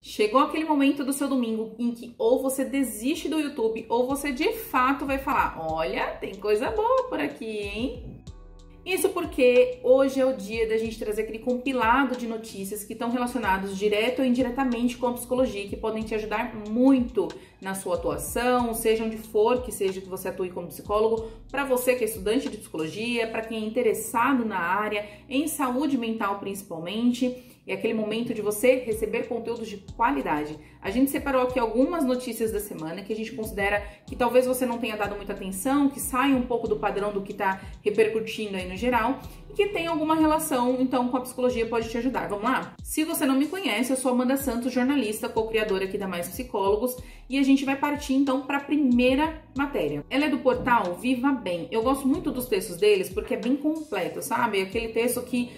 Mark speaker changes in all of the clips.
Speaker 1: Chegou aquele momento do seu domingo em que ou você desiste do YouTube ou você de fato vai falar: olha, tem coisa boa por aqui, hein? Isso porque hoje é o dia da gente trazer aquele compilado de notícias que estão relacionados direto ou indiretamente com a psicologia, que podem te ajudar muito na sua atuação, seja onde for que seja que você atue como psicólogo, para você que é estudante de psicologia, para quem é interessado na área, em saúde mental principalmente. É aquele momento de você receber conteúdos de qualidade. A gente separou aqui algumas notícias da semana que a gente considera que talvez você não tenha dado muita atenção, que saia um pouco do padrão do que está repercutindo aí no geral e que tem alguma relação, então, com a psicologia pode te ajudar. Vamos lá? Se você não me conhece, eu sou Amanda Santos, jornalista, co-criadora aqui da Mais Psicólogos, e a gente vai partir, então, para a primeira matéria. Ela é do portal Viva Bem. Eu gosto muito dos textos deles porque é bem completo, sabe? Aquele texto que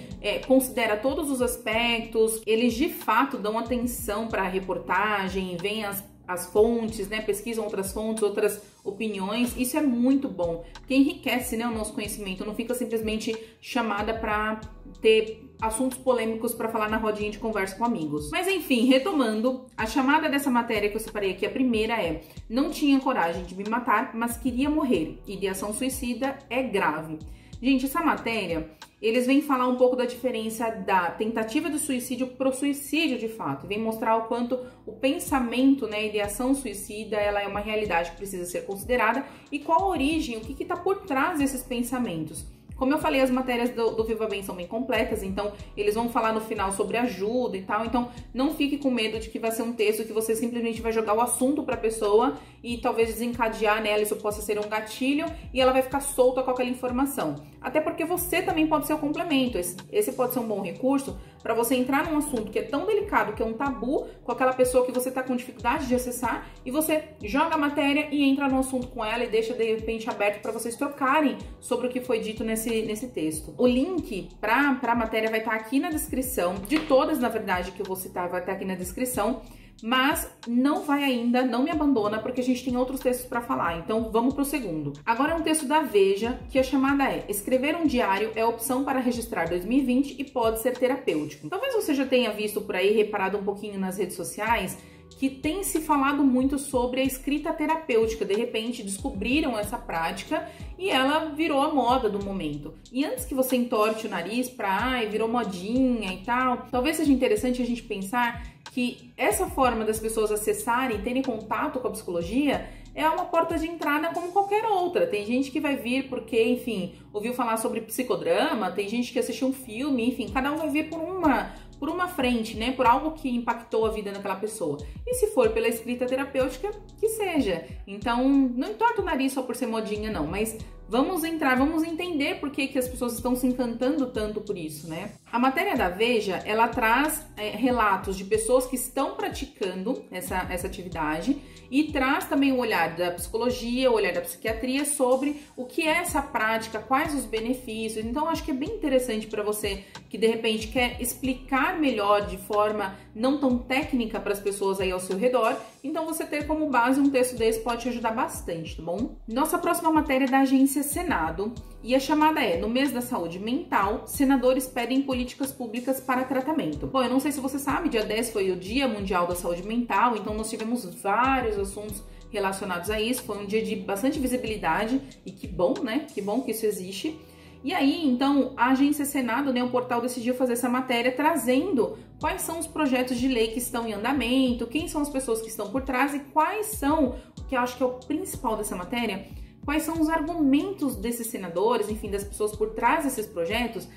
Speaker 1: considera todos os aspectos, eles de fato dão atenção para a reportagem, vêm as fontes, né? Pesquisam outras fontes, outras opiniões. Isso é muito bom, porque enriquece, né, o nosso conhecimento. Não fica simplesmente chamada para ter assuntos polêmicos para falar na rodinha de conversa com amigos. Mas enfim, retomando, a chamada dessa matéria que eu separei aqui, a primeira é: não tinha coragem de me matar, mas queria morrer. Ideação suicida é grave. Gente, essa matéria, eles vêm falar um pouco da diferença da tentativa de suicídio pro suicídio de fato. Vem mostrar o quanto o pensamento, né, ideação suicida, ela é uma realidade que precisa ser considerada e qual a origem, o que está por trás desses pensamentos. Como eu falei, as matérias do Viva Bem são bem completas, então eles vão falar no final sobre ajuda e tal, então não fique com medo de que vai ser um texto que você simplesmente vai jogar o assunto para a pessoa e talvez desencadear nela, isso possa ser um gatilho e ela vai ficar solta com aquela informação. Até porque você também pode ser o complemento, esse pode ser um bom recurso para você entrar num assunto que é tão delicado, que é um tabu, com aquela pessoa que você tá com dificuldade de acessar, e você joga a matéria e entra no assunto com ela e deixa de repente aberto para vocês trocarem sobre o que foi dito nesse texto. O link para a matéria vai estar aqui na descrição, de todas, na verdade, que eu vou citar, vai estar aqui na descrição. Mas não vai ainda, não me abandona, porque a gente tem outros textos para falar. Então vamos pro segundo. Agora é um texto da Veja, que a chamada é: escrever um diário é opção para registrar 2020 e pode ser terapêutico. Talvez você já tenha visto por aí, reparado um pouquinho nas redes sociais, que tem se falado muito sobre a escrita terapêutica. De repente descobriram essa prática e ela virou a moda do momento. E antes que você entorte o nariz pra virou modinha e tal, talvez seja interessante a gente pensar que essa forma das pessoas acessarem, terem contato com a psicologia, é uma porta de entrada como qualquer outra. Tem gente que vai vir porque, enfim, ouviu falar sobre psicodrama, tem gente que assistiu um filme, enfim, cada um vai vir por uma frente, né? Por algo que impactou a vida daquela pessoa. E se for pela escrita terapêutica, que seja. Então, não entorta o nariz só por ser modinha, não, mas vamos entender por que as pessoas estão se encantando tanto por isso, né? A matéria da Veja, ela traz relatos de pessoas que estão praticando essa atividade e traz também o olhar da psicologia, o olhar da psiquiatria sobre o que é essa prática, quais os benefícios. Então, acho que é bem interessante para você que, de repente, quer explicar melhor de forma não tão técnica para as pessoas aí ao seu redor. Então, você ter como base um texto desse pode te ajudar bastante, tá bom? Nossa próxima matéria é da agência Senado e a chamada é: no mês da saúde mental, senadores pedem políticas públicas para tratamento. Bom, eu não sei se você sabe, dia 10 foi o Dia Mundial da Saúde Mental, então nós tivemos vários assuntos relacionados a isso. Foi um dia de bastante visibilidade e que bom, né? Que bom que isso existe. E aí, então, a agência Senado, né, o portal decidiu fazer essa matéria trazendo quais são os projetos de lei que estão em andamento, quem são as pessoas que estão por trás e quais são, o que eu acho que é o principal dessa matéria, quais são os argumentos desses senadores, enfim, das pessoas por trás desses projetos,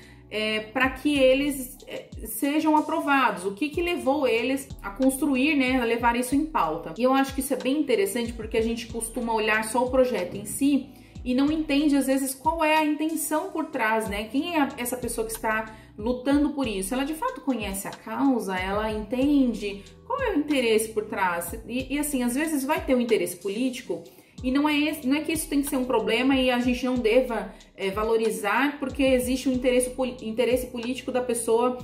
Speaker 1: para que eles sejam aprovados, o que levou eles a construir, né, a levar isso em pauta. E eu acho que isso é bem interessante porque a gente costuma olhar só o projeto em si e não entende, às vezes, qual é a intenção por trás, né? Quem é essa pessoa que está lutando por isso? Ela de fato conhece a causa? Ela entende qual é o interesse por trás? E assim, às vezes vai ter um interesse político e não é que isso tem que ser um problema e a gente não deva valorizar porque existe um interesse político da pessoa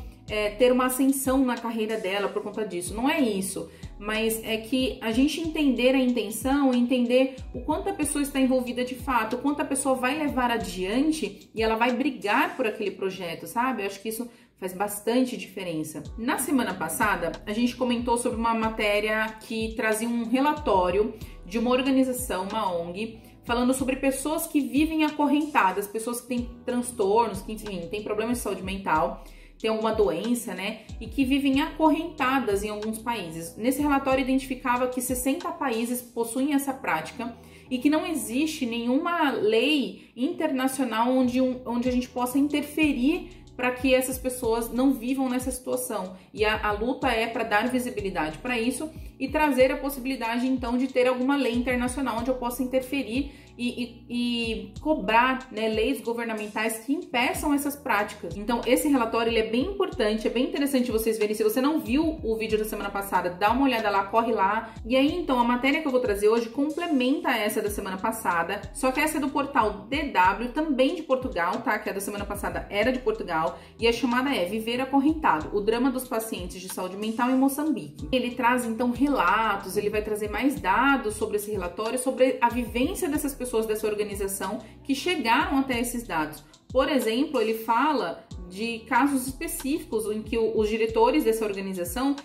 Speaker 1: ter uma ascensão na carreira dela por conta disso. Não é isso, mas é que a gente entender a intenção, entender o quanto a pessoa está envolvida de fato, o quanto a pessoa vai levar adiante e ela vai brigar por aquele projeto, sabe? Eu acho que isso faz bastante diferença. Na semana passada, a gente comentou sobre uma matéria que trazia um relatório de uma organização, uma ONG, falando sobre pessoas que vivem acorrentadas, pessoas que têm transtornos, que enfim, têm problemas de saúde mental, tem alguma doença, né, e que vivem acorrentadas em alguns países. Nesse relatório identificava que 60 países possuem essa prática e que não existe nenhuma lei internacional onde a gente possa interferir para que essas pessoas não vivam nessa situação. E a luta é para dar visibilidade para isso e trazer a possibilidade, então, de ter alguma lei internacional onde eu possa interferir e cobrar, né, leis governamentais que impeçam essas práticas. Então, esse relatório ele é bem importante, é bem interessante vocês verem. Se você não viu o vídeo da semana passada, dá uma olhada lá, corre lá. E aí, então, a matéria que eu vou trazer hoje complementa essa da semana passada, só que essa é do portal DW, também de Portugal, tá? Que a da semana passada era de Portugal, e a chamada é Viver Acorrentado, o drama dos pacientes de saúde mental em Moçambique. Ele traz, então, relatos, ele vai trazer mais dados sobre esse relatório, sobre a vivência dessas pessoas dessa organização que chegaram até esses dados. Por exemplo, ele fala de casos específicos em que os diretores dessa organização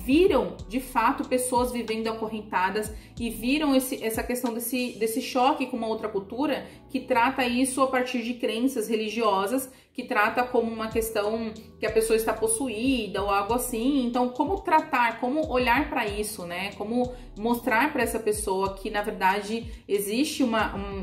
Speaker 1: viram, de fato, pessoas vivendo acorrentadas e viram essa questão desse choque com uma outra cultura que trata isso a partir de crenças religiosas, que trata como uma questão que a pessoa está possuída ou algo assim. Então, como tratar, como olhar para isso, né? Como mostrar para essa pessoa que, na verdade, existe um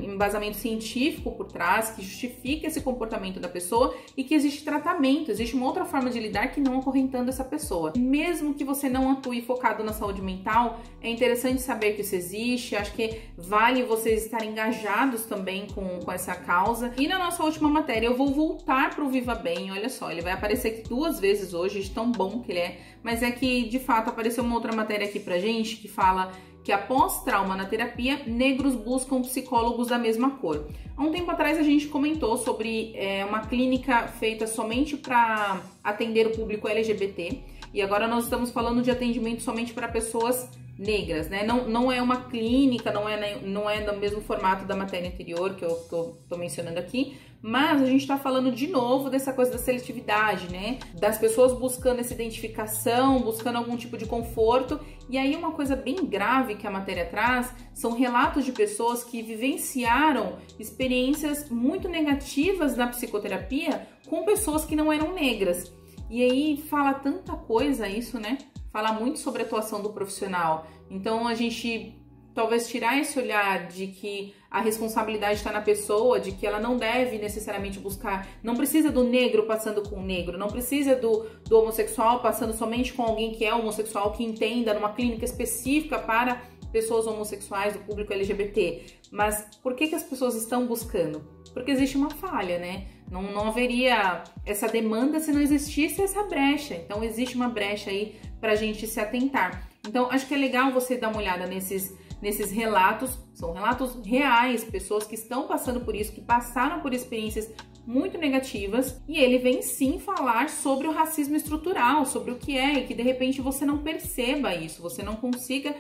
Speaker 1: embasamento científico por trás que justifica esse comportamento da pessoa e que existe tratamento, existe uma outra forma de lidar que não acorrentando essa pessoa. Mesmo que você não atue focado na saúde mental, é interessante saber que isso existe. Acho que vale vocês estarem engajados também com essa causa. E na nossa última matéria eu vou voltar para o Viva Bem. Olha só, ele vai aparecer aqui 2 vezes hoje, de tão bom que ele é, mas é que de fato apareceu uma outra matéria aqui pra gente que fala que após trauma na terapia, negros buscam psicólogos da mesma cor. Há um tempo atrás a gente comentou sobre uma clínica feita somente para atender o público LGBT, e agora nós estamos falando de atendimento somente para pessoas negras, né? Não é uma clínica, não é no mesmo formato da matéria anterior que eu tô mencionando aqui, mas a gente tá falando de novo dessa coisa da seletividade, né? Das pessoas buscando essa identificação, buscando algum tipo de conforto. E aí uma coisa bem grave que a matéria traz são relatos de pessoas que vivenciaram experiências muito negativas na psicoterapia com pessoas que não eram negras. E aí fala tanta coisa isso, né? Fala muito sobre a atuação do profissional. Então a gente talvez tirar esse olhar de que a responsabilidade está na pessoa, de que ela não deve necessariamente buscar, não precisa do negro passando com o negro, não precisa do homossexual passando somente com alguém que é homossexual, que entenda numa clínica específica para pessoas homossexuais, do público LGBT. Mas por que as pessoas estão buscando? Porque existe uma falha, né? Não haveria essa demanda se não existisse essa brecha. Então existe uma brecha aí pra gente se atentar. Então acho que é legal você dar uma olhada nesses relatos. São relatos reais, pessoas que estão passando por isso, que passaram por experiências muito negativas, e ele vem sim falar sobre o racismo estrutural, sobre o que é, e que de repente você não perceba isso, você não consiga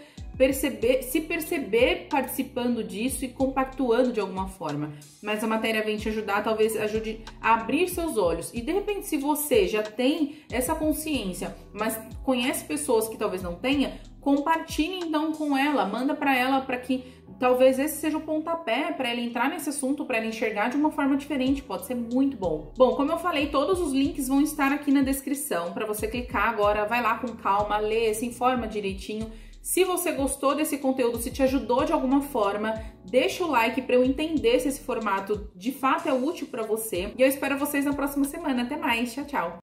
Speaker 1: se perceber participando disso e compactuando de alguma forma. Mas a matéria vem te ajudar, talvez ajude a abrir seus olhos. E de repente, se você já tem essa consciência, mas conhece pessoas que talvez não tenha, compartilhe então com ela, manda para ela, para que talvez esse seja o pontapé para ela entrar nesse assunto, para ela enxergar de uma forma diferente. Pode ser muito bom. Bom, como eu falei, todos os links vão estar aqui na descrição para você clicar agora. Vai lá com calma, lê, se informa direitinho. Se você gostou desse conteúdo, se te ajudou de alguma forma, deixa o like para eu entender se esse formato de fato é útil para você. E eu espero vocês na próxima semana. Até mais. Tchau, tchau.